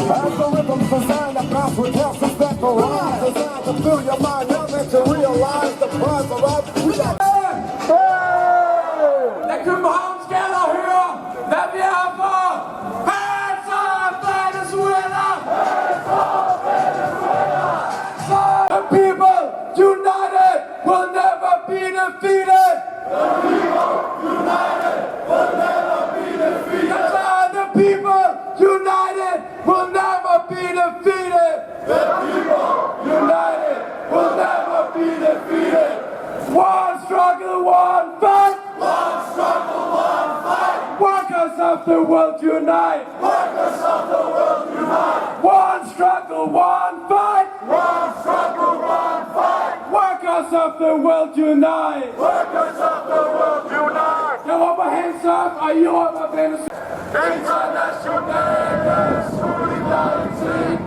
Algorithms designed to pass with health and spectral lines, designed to fill your mind now that you realize the prize of life. Lad Københavns gader høre, hvad vi er for. Hands up, Venezuela! Hands up, Venezuela! The people united will never be defeated! The people united will never be defeated! The people united will never be defeated! The people united will never be defeated! One struggle, one fight! One struggle, one fight! Workers of the world unite! Workers of the world unite! One struggle, one fight! One struggle, one fight! Workers of the world unite! Workers of the world unite! Jeg råber hands up, og I råber Venezuela! Internationale solidaritet!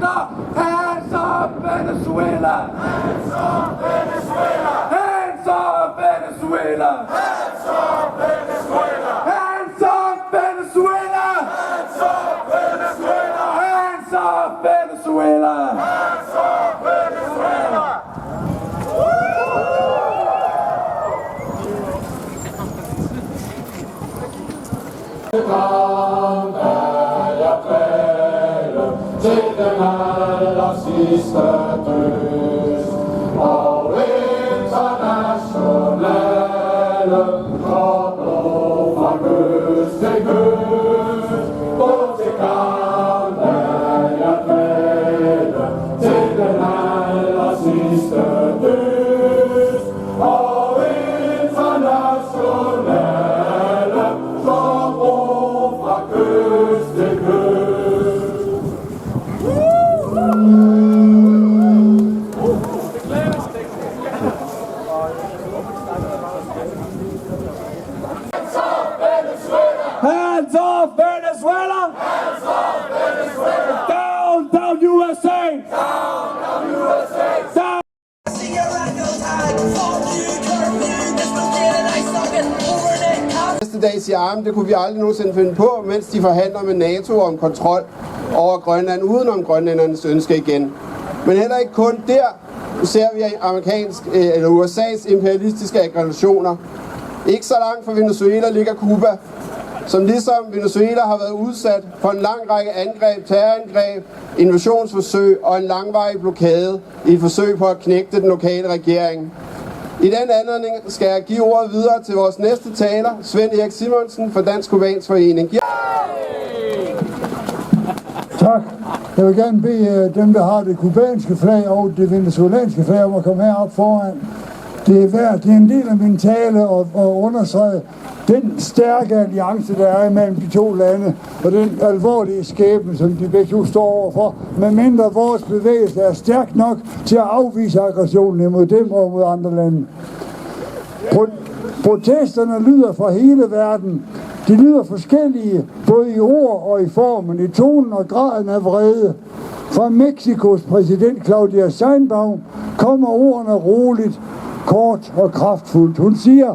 Hands up, Venezuela! Hands up, Venezuela! Hands up, Venezuela! Hands up, Venezuela! Hands up, Venezuela! Hands up, Venezuela! Hands up, Venezuela! Hands up, Venezuela! Kan jeg tale til den aller sidste død og internationale kobler fra kyst til kyst. Gå til kan jeg tale til den aller sidste død og internationale kobler fra kyst til kyst. Hands off Venezuela! Hands off Venezuela! Down, down USA! Down, down USA! Down! Næste dag siger armen, det kunne vi aldrig nogensinde finde på, mens de forhandler med NATO om kontrol over Grønland, udenom grønlændernes ønske igen. Men heller ikke kun der ser vi USA's imperialistiske aggressioner. Ikke så langt fra Venezuela ligger Cuba, som ligesom Venezuela har været udsat for en lang række angreb, terrorangreb, invasionsforsøg og en langvarig blokade i et forsøg på at knægte den lokale regering. I den anledning skal jeg give ordet videre til vores næste taler, Svend Erik Simonsen fra Dansk Cubansk Forening. Tak. Jeg vil gerne bede dem, der har det kubanske flag og det venezuelanske flag, om at komme herop foran. Det er en del af min tale at understrege den stærke alliance, der er mellem de to lande, og den alvorlige skæbne, som de begge to står overfor, medmindre vores bevægelse er stærk nok til at afvise aggressionen imod dem og mod andre lande. Protesterne lyder fra hele verden. De lyder forskellige, både i ord og i formen, i tonen og graden af vrede. Fra Mexikos præsident Claudia Sheinbaum kommer ordene roligt, kort og kraftfuldt. Hun siger,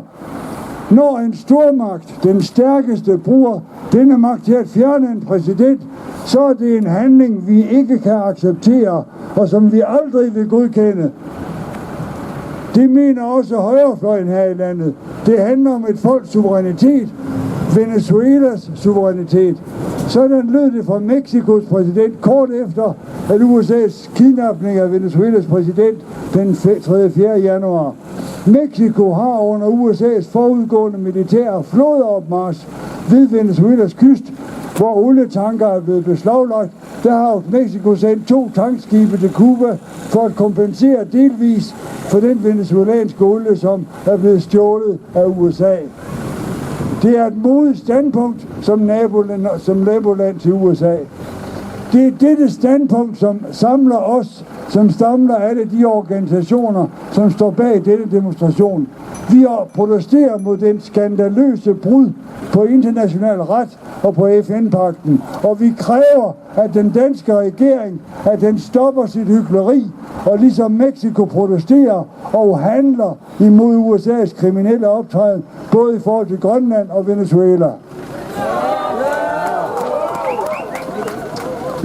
når en stormagt, den stærkeste, bruger denne magt til at fjerne en præsident, så er det en handling, vi ikke kan acceptere, og som vi aldrig vil godkende. Det mener også højrefløjen her i landet. Det handler om et folks suverænitet, Venezuelas suverænitet. Sådan lød det fra Mexikos præsident kort efter, at USA's kidnapning af Venezuelas præsident den 3. 4. januar. Mexico har under USA's forudgående militære flådeopmarch ved Venezuelas kyst, hvor olietanker er blevet beslaglagt. Der har Mexico sendt 2 tankskibe til Cuba for at kompensere delvis for den venezuelanske olie, som er blevet stjålet af USA. Det er et modigt standpunkt som naboland til USA. Det er dette standpunkt, som samler os, som samler alle de organisationer, som står bag denne demonstration. Vi protesterer mod den skandaløse brud på international ret og på FN-pagten. Og vi kræver, at den danske regering, at den stopper sit hykleri, og ligesom Mexico protesterer og handler imod USA's kriminelle optræden, både i forhold til Grønland og Venezuela.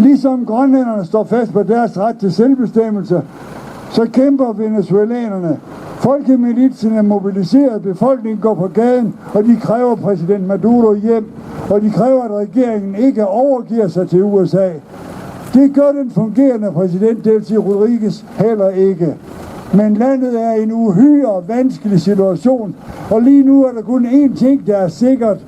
Ligesom grønlænderne står fast på deres ret til selvbestemmelse, så kæmper venezuelanerne. Folkemilitsen er mobiliseret, befolkningen går på gaden, og de kræver præsident Maduro hjem, og de kræver, at regeringen ikke overgiver sig til USA. Det gør den fungerende præsident Delcy Rodriguez heller ikke. Men landet er i en uhyre vanskelig situation, og lige nu er der kun én ting, der er sikkert.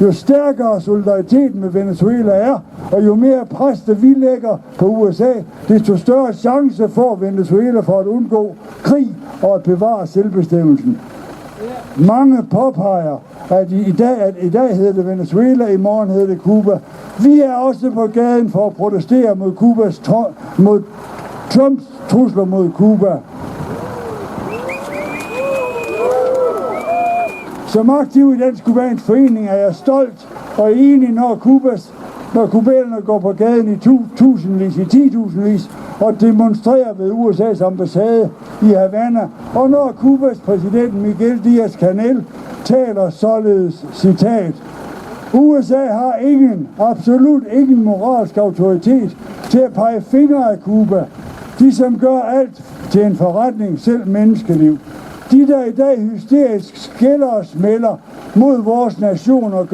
Jo stærkere solidariteten med Venezuela er, og jo mere pres vi lægger på USA, desto større chance får Venezuela for at undgå krig og at bevare selvbestemmelsen. Mange påpeger, at i dag hedder det Venezuela, i morgen hedder det Cuba. Vi er også på gaden for at protestere mod mod Trumps trusler mod Cuba. Som aktiv i Dansk Cubansk Forening er jeg stolt og enig, når kubanerne går på gaden i titusindvis og demonstrerer ved USA's ambassade i Havana, og når Cubas præsident Miguel Díaz-Canel taler således, citat: USA har absolut ingen moralsk autoritet til at pege fingre af Cuba. De, som gør alt til en forretning, selv menneskeliv. De, der i dag hysterisk skælder og smælder mod vores nation og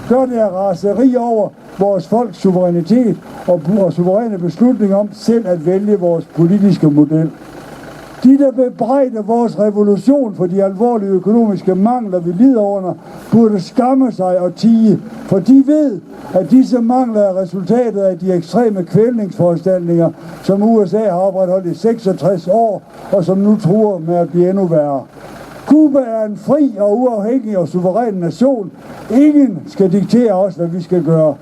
gør det af raseri over vores folks suverænitet og suveræne beslutning om selv at vælge vores politiske model. De, der bebrejder vores revolution for de alvorlige økonomiske mangler, vi lider under, burde skamme sig og tie, for de ved, at disse mangler er resultatet af de ekstreme kvælningsforanstaltninger, som USA har opretholdt i 66 år, og som nu truer med at blive endnu værre. Cuba er en fri og uafhængig og suveræn nation. Ingen skal diktere os, hvad vi skal gøre.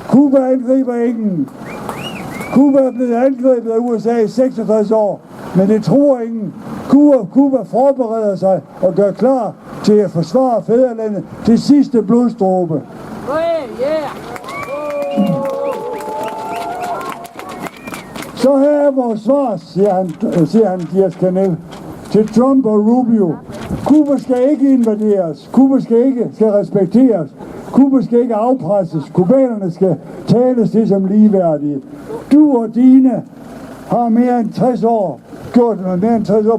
Cuba angriber ingen. Cuba er blevet angrebet af USA i 66 år, men det truer ingen. Cuba forbereder sig og gør klar til at forsvare fædrelandet til sidste blodstråbe. Så her er vores svar, siger han Díaz-Canel, til Trump og Rubio. Cuba skal ikke invaderes. Cuba skal respekteres. Cuba skal ikke afpresses. Kubanerne skal tales til som ligeværdige. Du og dine har mere end 60 år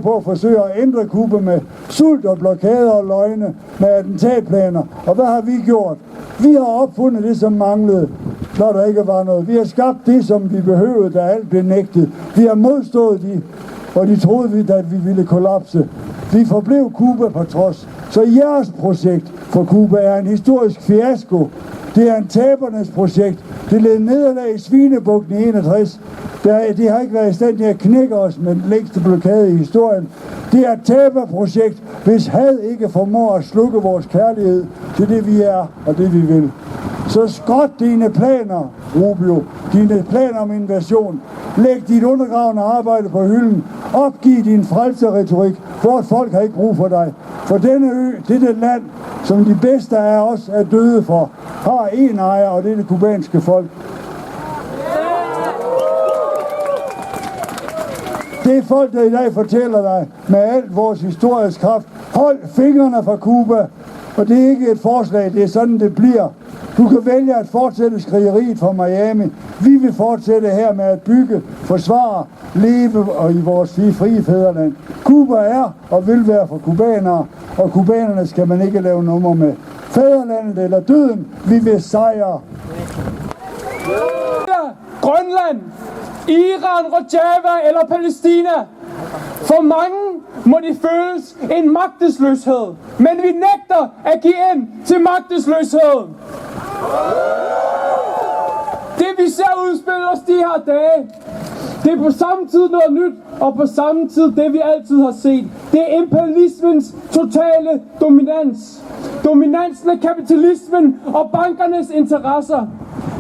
på at forsøge at ændre Cuba med sult og blokader og løgne, med attentatplaner. Og hvad har vi gjort? Vi har opfundet det, som manglede, når der ikke var noget. Vi har skabt det, som vi behøvede, da alt blev nægtet. Vi har modstået og de troede, at vi ville kollapse. Vi forblev Cuba på trods. Så jeres projekt for Cuba er en historisk fiasko. Det er en tabernes projekt. Det led nederlag i Svinebugten i 61. Det har ikke været i stand til at knække os med den længste blokade i historien. Det er et taberprojekt, hvis had ikke formår at slukke vores kærlighed til det, vi er og det, vi vil. Så skråt dine planer, Rubio, dine planer om invasion. Læg dit undergravende arbejde på hylden. Opgiv din frelserretorik. Vort folk har ikke brug for dig. For denne ø, dette land, som de bedste af os er døde for, har en ejer, og det er det kubanske folk. Det er folk, der i dag fortæller dig med alt vores historisk kraft: hold fingrene fra Cuba. Og det er ikke et forslag, det er sådan, det bliver. Du kan vælge at fortsætte skrigeriet fra Miami. Vi vil fortsætte her med at bygge, forsvare, leve og i vores frie fædreland. Cuba er og vil være for kubanere, og kubanerne skal man ikke lave nummer med. Fædrelandet eller døden, vi vil sejre. Grønland, Iran, Rojava eller Palæstina. For mange må det føles en magtesløshed, men vi nægter at give ind til magtesløsheden. Det vi ser udspille os de her dage, det er på samme tid noget nyt, og på samme tid det vi altid har set. Det er imperialismens totale dominans. Dominansen af kapitalismen og bankernes interesser.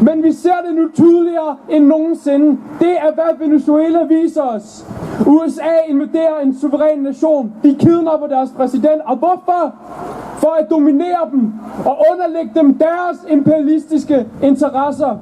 Men vi ser det nu tydeligere end nogensinde. Det er, hvad Venezuela viser os. USA invaderer en suveræn nation. De kidnapper deres præsident. Og hvorfor? For at dominere dem og underlægge dem deres imperialistiske interesser.